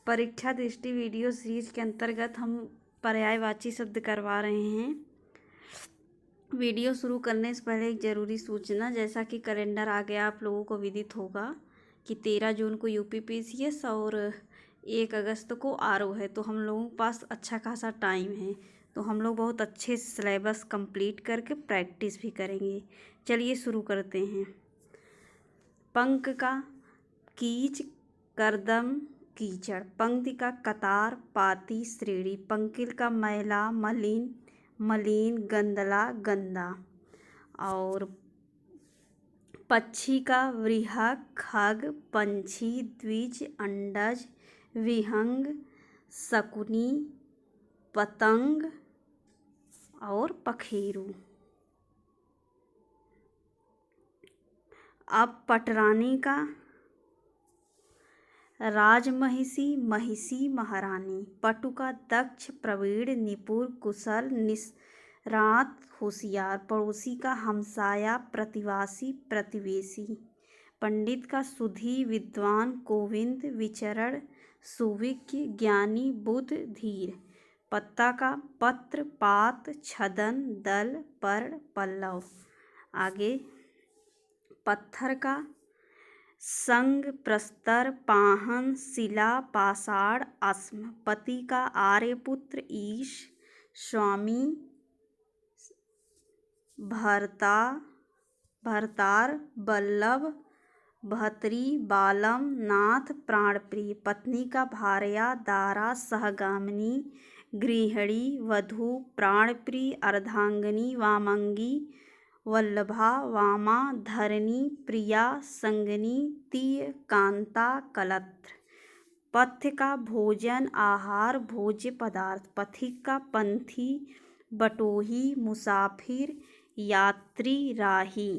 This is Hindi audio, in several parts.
परीक्षा दृष्टि वीडियो सीरीज के अंतर्गत हम पर्यायवाची शब्द करवा रहे हैं। वीडियो शुरू करने से पहले एक ज़रूरी सूचना, जैसा कि कैलेंडर आ गया आप लोगों को विदित होगा कि 13 जून को यूपीपीसीएस और 1 अगस्त को आरओ है, तो हम लोगों के पास अच्छा खासा टाइम है, तो हम लोग बहुत अच्छे से सिलेबस कंप्लीट करके प्रैक्टिस भी करेंगे। चलिए शुरू करते हैं। पंक का कीच, करदम कीचड़। पंक्ति का कतार, पाती, श्रेणी। पंकिल का मैला, मलिन, मलिन, गंदला, गंदा। और पक्षी का वृहा, खग, पंछी, द्विज, अंडज, विहंग, शकुनी, पतंग और पखेरु। अब पटरानी का राजमहिषी, महिषी, महारानी। पटु का दक्ष, प्रवीण, निपुण, कुशल, निष्णात, होशियार। पड़ोसी का हमसाया, प्रतिवासी, प्रतिवेशी। पंडित का सुधी, विद्वान, गोविंद, विचरण, सुविज्ञ, ज्ञानी, बुद्ध, धीर। पत्ता का पत्र, पात, छदन, दल, पर्ण, पल्लव। आगे पत्थर का संग, प्रस्तर, पाहन, शिला, पाषाण, अस्म। पति का आर्यपुत्र, ईश, स्वामी, भरतार, वल्लभ, भतरी, बालम, नाथ, प्राणप्रिय। पत्नी का भार्या, दारा, सहगामिनी, गृहिणी, वधू, प्राणप्रिय, अर्धांगिनी, वामांगी, वल्लभा, वामा, धरणी, प्रिया, संगिनी, तीय, कांता, कलत्र। पथ्य का भोजन, आहार, भोज्य पदार्थ। पथिक का पंथी, बटोही, मुसाफिर, यात्री, राही।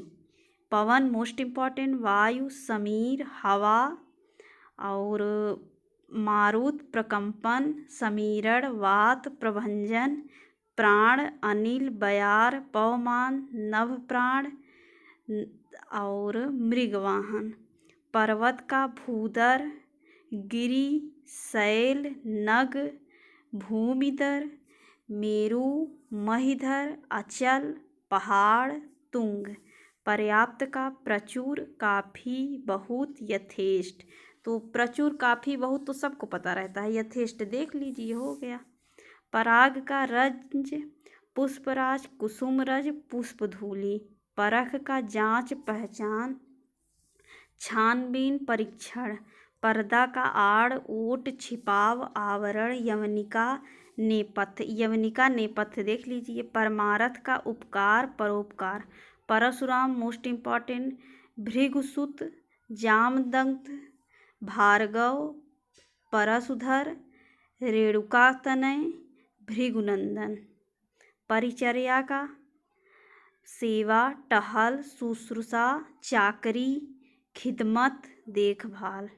पवन मोस्ट इम्पॉर्टेंट, वायु, समीर, हवा। और मारुत, प्रकंपन, समीरण, वात, प्रभंजन। प्राण, अनिल, बयार, पवमान, नभप्राण और मृगवाहन। पर्वत का भूधर, गिरि, शैल, नग, भूमिधर, मेरु, महीधर, अचल, पहाड़, तुंग। पर्याप्त का प्रचुर, काफी, बहुत, यथेष्ट। तो प्रचुर, काफी, बहुत तो सबको पता रहता है, यथेष्ट देख लीजिए, हो गया। पराग का रज, पुष्पराज, कुसुमरज, पुष्पधूलि। परख का जांच, पहचान, छानबीन, परीक्षण। पर्दा का आड़, ओट, छिपाव, आवरण। यवनिका, नेपथ्य। यवनिका, नेपथ्य देख लीजिए। परमारथ का उपकार, परोपकार। परशुराम मोस्ट इम्पॉर्टेंट, भृगुसुत, जामदग्ध, भार्गव, परशुधर, रेणुकातनय, भृगुनंदन। परिचर्या का सेवा, टहल, शुश्रूषा, चाकरी, खिदमत, देखभाल।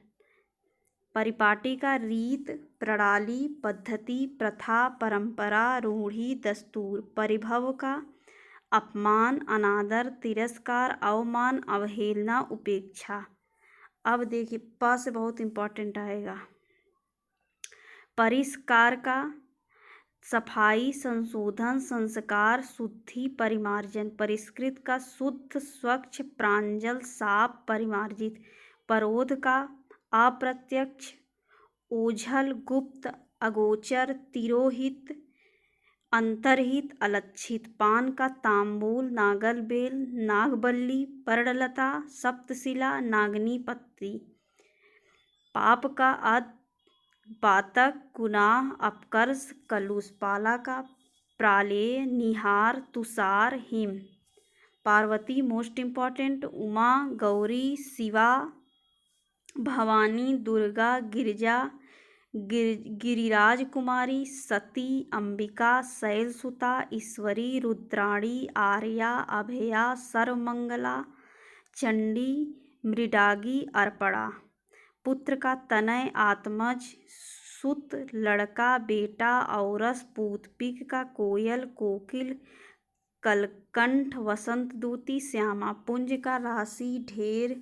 परिपाटी का रीत, प्रणाली, पद्धति, प्रथा, परंपरा, रूढ़ी, दस्तूर। परिभव का अपमान, अनादर, तिरस्कार, अवमान, अवहेलना, उपेक्षा। अब देखिए प से बहुत इम्पोर्टेंट आएगा। परिष्कार का सफाई, संशोधन, संस्कार, शुद्धि, परिमार्जन। परिष्कृत का शुद्ध, स्वच्छ, प्रांजल, साफ, परिमार्जित। परोध का अप्रत्यक्ष, ओझल, गुप्त, अगोचर, तिरोहित, अंतर्हित, अलक्षित। पान का तांबूल, नागलबेल, नागबल्ली, पर्णलता, सप्तशिला, नागनी पत्री। पाप का अध, पातक, गुनाह, अपकर्ष, कलुष। पाला का प्रालेय, निहार, तुषार, हिम। पार्वती मोस्ट इम्पॉर्टेंट, उमा, गौरी, शिवा, भवानी, दुर्गा, गिरिजा, गिरिराज कुमारी, सती, अंबिका, शैलसुता, ईश्वरी, रुद्राणी, आर्या, अभया, सर्वमंगला, चंडी, मृडागी, अर्पणा। पुत्र का तनय, आत्मज, सुत, लड़का, बेटा, औरस, पूत। पिक का कोयल, कोकिल, कलकंठ वसंत दूती श्यामा, पुंज का राशि ढेर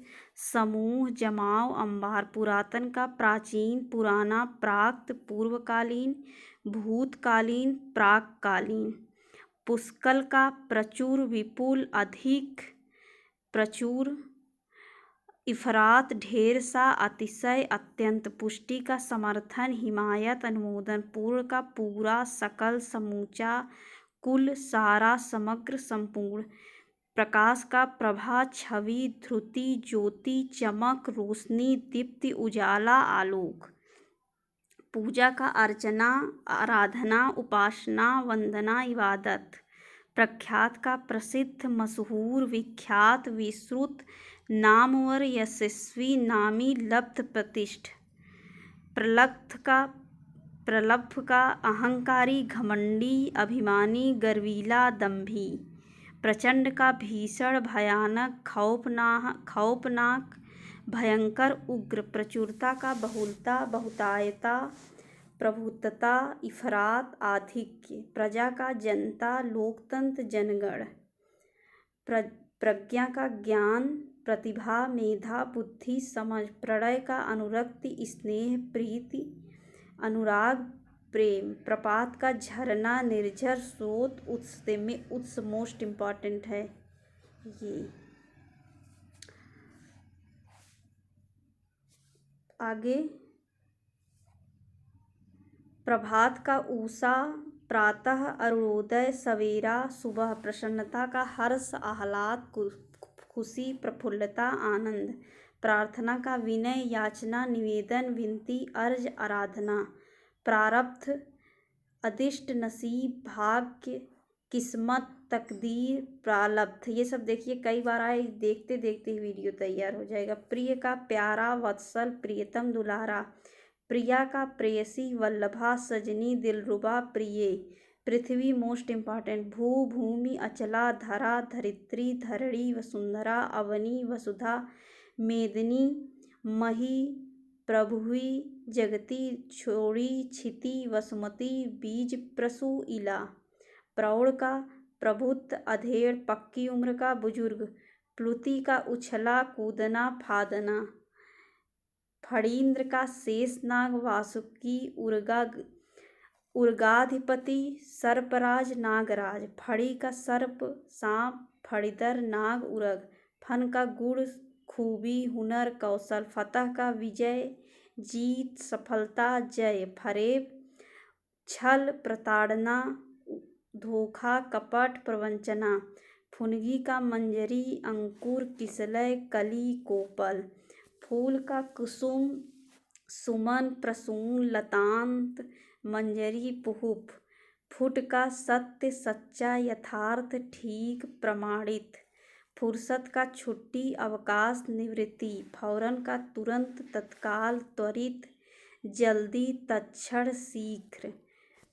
समूह जमाव अंबार, पुरातन का प्राचीन पुराना प्राक्त पूर्वकालीन भूतकालीन प्राककालीन, पुष्कल का प्रचुर विपुल अधिक प्रचुर, इफरात ढेर सा अतिशय अत्यंत, पुष्टि का समर्थन हिमायत अनुमोदन, पूर्ण का पूरा सकल समूचा कुल सारा समग्र संपूर्ण, प्रकाश का प्रभा छवि ध्रुति ज्योति चमक रोशनी दीप्ति उजाला आलोक, पूजा का अर्चना आराधना उपासना वंदना इबादत, प्रख्यात का प्रसिद्ध मशहूर विख्यात विश्रुत नामवर यशस्वी नामी लब्ध प्रतिष्ठ, प्रलब्ध का अहंकारी घमंडी अभिमानी गर्वीला दंभी, प्रचंड का भीषण भयानक खौफनाक भयंकर उग्र, प्रचुरता का बहुलता बहुतायता प्रभुत्वता इफरात आधिक्य, प्रजा का जनता लोकतंत्र जनगण, प्रज्ञा का ज्ञान प्रतिभा मेधा बुद्धि समझ, प्रणय का अनुरक्ति स्नेह प्रीति अनुराग प्रेम, प्रपात का झरना निर्झर स्रोत उत्स में उत्स मोस्ट इम्पॉर्टेंट है ये। आगे प्रभात का ऊषा प्रातः अरुणोदय सवेरा सुबह, प्रसन्नता का हर्ष आह्लाद खुशी प्रफुल्लता आनंद, प्रार्थना का विनय याचना निवेदन विनती अर्ज आराधना, प्रारब्ध अदिष्ट नसीब भाग्य किस्मत तकदीर प्रारब्ध, ये सब देखिए कई बार आए, देखते देखते ही वीडियो तैयार हो जाएगा। प्रिय का प्यारा वत्सल प्रियतम दुलारा, प्रिया का प्रेयसी वल्लभा सजनी दिलरुबा प्रिय, पृथ्वी मोस्ट इम्पॉर्टेंट, भू भूमि अचला धरा धरित्री धरणी वसुंधरा अवनी वसुधा मेदिनी मही प्रभुवी जगती छोड़ी क्षिति वसुमती बीज प्रसु इला, प्रौढ़ का प्रबुद्ध अधेड़ पक्की उम्र का बुजुर्ग, प्लुति का उछला कूदना फादना, फणीन्द्र का शेषनाग वासुकी उर्गाधिपति सर्पराज नागराज, फड़ी का सर्प सांप फणीधर नाग उर्ग, फन का गुण खूबी हुनर कौशल, फतह का विजय जीत सफलता जय, फरेब छल प्रताड़ना धोखा कपट प्रवंचना, फुनगी का मंजरी अंकुर किसलय कली कोपल, फूल का कुसुम सुमन प्रसून लतांत मंजरी पुहुप, फुट का सत्य सच्चा यथार्थ ठीक प्रमाणित, फुर्सत का छुट्टी अवकाश निवृत्ति, फौरन का तुरंत तत्काल त्वरित जल्दी तत्क्षण शीघ्र,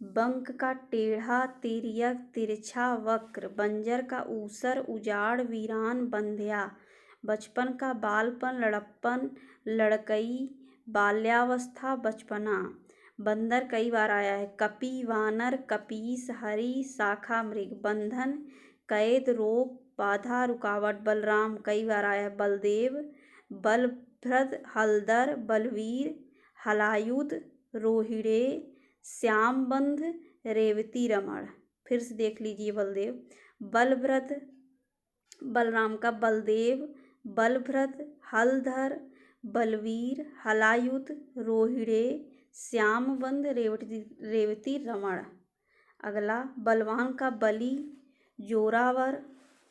बंक का टेढ़ा तिर्यक तिरछा वक्र, बंजर का ऊसर उजाड़ वीरान बंध्या, बचपन का बालपन लड़प्पन लड़कई बाल्यावस्था बचपना, बंदर कई बार आया है, कपि वानर कपीस हरि शाखा मृग, बंधन कैद रोग बाधा रुकावट, बलराम कई बार आया है, बलदेव बलभद्र हलधर बलवीर हलायुध रोहिड़े श्यामबंध रेवती रमण। फिर से देख लीजिए बलदेव बलभद्र बलराम का बलदेव बलभद्र हलधर बलवीर हलायुध रोहिड़े श्यामबंध रेवती रमण। अगला बलवान का बली जोरावर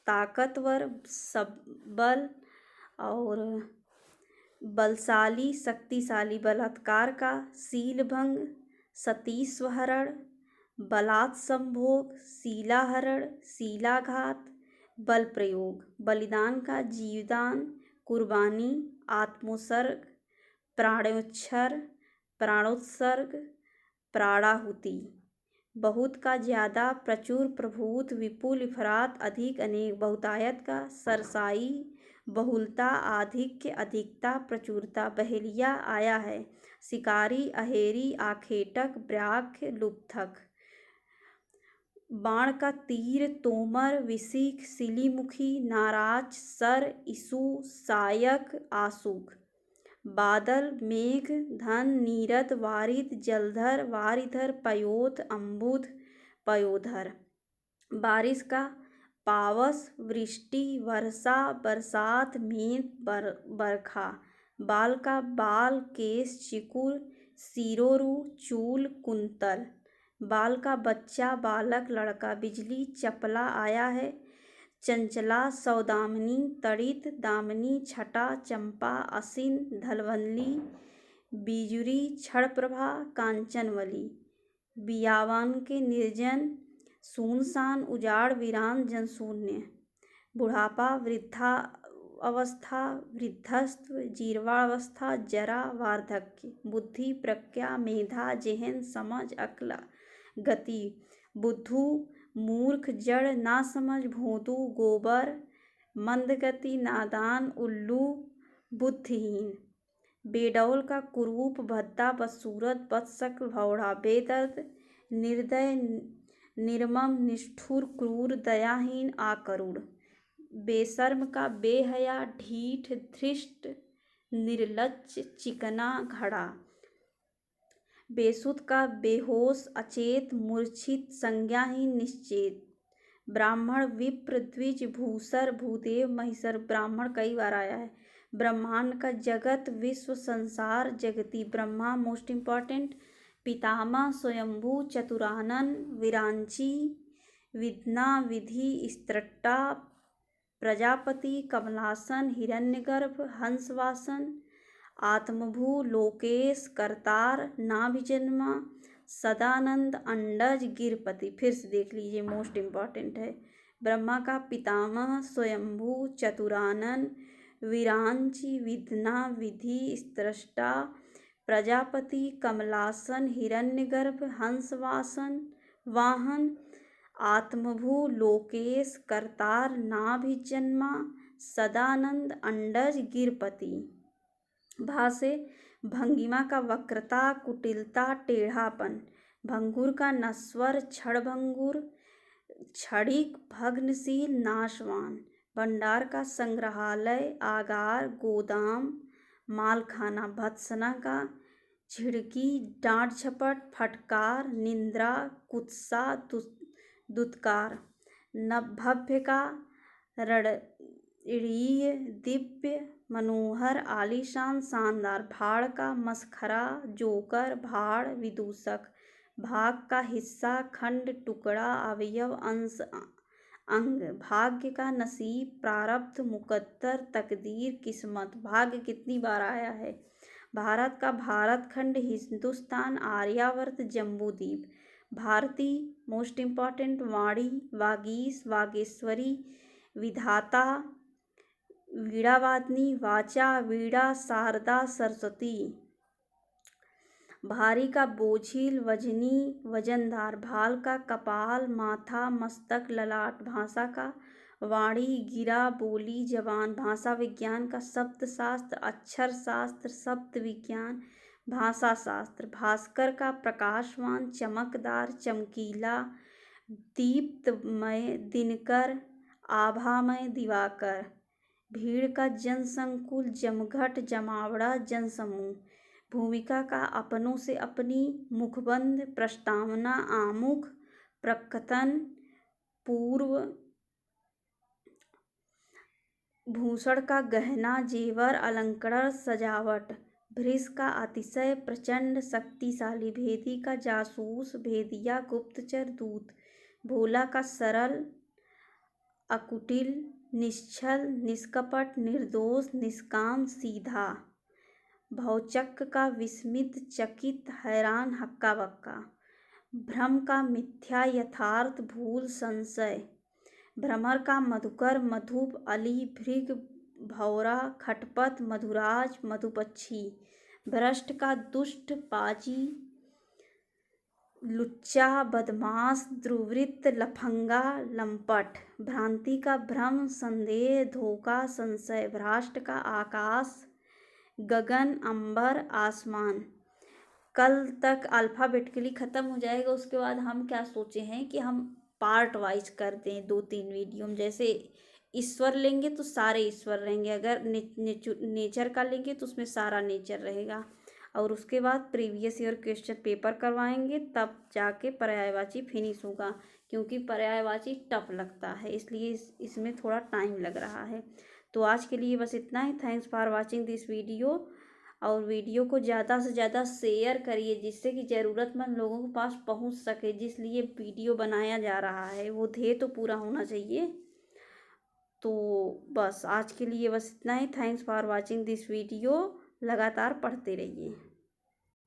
ताकतवर सबल और बलशाली शक्तिशाली, बलात्कार का शीलभंग सतीस्वहरण बलात् संभोग शीलाहरण शीलाघात बल प्रयोग, बलिदान का जीवदान कुर्बानी आत्मोत्सर्ग प्राणोत्सर्ग प्राणाहुति, बहुत का ज्यादा प्रचुर प्रभुत विपुल इफरात अधिक अनेक, बहुतायत का सरसाई बहुलता आधिक्य अधिकता प्रचुरता, बहेलिया आया है, शिकारी अहेरी आखेटक व्याघ्र लुब्धक, बाण का तीर तोमर विसिख सिलीमुखी नाराज सर इसु सायक आशुक। बादल मेघ धन नीरद वारिद जलधर वारिधर पयोध अम्बुध पयोधर। बारिश का पावस वृष्टि वर्षा बरसात मेघ बरखा। बाल का बाल केश चिकुर सिरोरु चूल कुंतल। बाल का बच्चा बालक लड़का बिजली चपला आया है। चंचला सौदामिनी तड़ित दामिनी छटा चंपा असिन धलवल्ली बिजुरी क्षणप्रभा कांचनवली। बियावान के निर्जन सुनसान उजाड़ वीरान जनशून्य। बुढ़ापा वृद्धावस्था वृद्धस्व जीर्णावस्था जरा वार्धक्य। बुद्धि प्रज्ञा मेधा जेहन समझ अक्ल गति। बुद्धू मूर्ख जड़ ना समझ भोंदू गोबर। मंदगति नादान उल्लू बुद्धिहीन। बेडौल का कुरूप भद्दा बदसूरत बदशक्ल भौड़ा। बेदर्द निर्दय निर्मम निष्ठुर क्रूर दयाहीन आकरुण। बेशर्म का बेहया ढीठ धृष्ट निर्लज्ज चिकना घड़ा। बेसुध का बेहोश अचेत मूर्छित संज्ञाहीन निश्चेत। ब्राह्मण विप्र द्विज भूसर भूदेव महिषर। ब्राह्मण कई बार आया है। ब्रह्मांड का जगत विश्व संसार जगती। Brahma most important. पितामह स्वयंभू चतुरानन विरांची विद्ना विधि स्त्रष्टा प्रजापति कमलासन हिरण्यगर्भ हंसवासन। आत्मभू लोकेश करतार नाभिजन्मा सदानंद अंडज गिरपति। फिर से देख लीजिए, मोस्ट इम्पॉर्टेंट है। ब्रह्मा का पितामह स्वयंभू चतुरानन विरांची विद्ना विधि स्त्रष्टा प्रजापति कमलासन हिरण्यगर्भ हंसवासन वाहन। आत्मभू लोकेश करतार नाभिजन्मा सदानंद अंडज गिरपति। भा से भंगिमा का वक्रता कुटिलता टेढ़ापन। भंगुर का नश्वर क्षणभंगुर क्षणिक भग्नशील नाशवान। भंडार का संग्रहालय आगार गोदाम मालखाना। भत्सना का झिड़की डांट झपट फटकार निंद्रा कुत्सा दुत्कार। भव्य का रणीय दिव्य मनोहर आलीशान शानदार। भाड़ का मसखरा जोकर भाड़ विदूषक। भाग का हिस्सा खंड टुकड़ा अवयव अंश अंग। भाग्य का नसीब प्रारब्ध मुकद्दर तकदीर किस्मत। भाग्य कितनी बार आया है। भारत का भारत खंड हिंदुस्तान आर्यावर्त जम्बूद्वीप। Bharati most important. वाणी वागीश वागेश्वरी विधाता वीणावादिनी वाचा वीणा शारदा सरस्वती। भारी का बोझिल वजनी वजनदार। भाल का कपाल माथा मस्तक ललाट। भाषा का वाणी गिरा बोली जबान। भाषा विज्ञान का शब्द शास्त्र अक्षर शास्त्र शब्द विज्ञान भाषा शास्त्र। भास्कर का प्रकाशवान चमकदार चमकीला दीप्तमय दिनकर आभामय दिवाकर। भीड़ का जनसंकुल जमघट जमावड़ा जनसमूह। भूमिका का अपनों से अपनी मुखबंद प्रस्तावना आमुख प्रकथन पूर्व। भूषण का गहना जेवर अलंकरण सजावट। भृश का अतिशय प्रचंड शक्तिशाली। भेदी का जासूस भेदिया गुप्तचर दूत। भोला का सरल अकुटिल निश्छल निष्कपट निर्दोष निष्काम सीधा। भौचक्क का विस्मित चकित हैरान हक्का बक्का। भ्रम का मिथ्या यथार्थ भूल संशय। भ्रमर का मधुकर मधुप अली भृग भौरा खटपट मधुराज मधुपक्षी। भ्रष्ट का दुष्ट पाजी लुच्चा बदमाश दुर्वृत्त लफंगा लंपट। भ्रांति का भ्रम संदेह धोखा संशय। भ्राष्ट का आकाश गगन अंबर आसमान। कल तक अल्फ़ाबेटिकली ख़त्म हो जाएगा। उसके बाद हम क्या सोचे हैं कि हम पार्ट वाइज कर दें 2-3 वीडियो में। जैसे ईश्वर लेंगे तो सारे ईश्वर रहेंगे, अगर नेचर का लेंगे तो उसमें सारा नेचर रहेगा। और उसके बाद प्रीवियस ईयर क्वेश्चन पेपर करवाएंगे, तब जाके पर्यायवाची फिनिश होगा, क्योंकि पर्यायवाची टफ लगता है, इसलिए इसमें थोड़ा टाइम लग रहा है। तो आज के लिए बस इतना ही। Thanks for watching this video. और वीडियो को ज़्यादा से ज़्यादा शेयर करिए, जिससे कि ज़रूरतमंद लोगों के पास पहुंच सके। जिस लिए वीडियो बनाया जा रहा है वो ध्येय तो पूरा होना चाहिए। तो बस आज के लिए बस इतना ही। Thanks for watching this video. लगातार पढ़ते रहिए।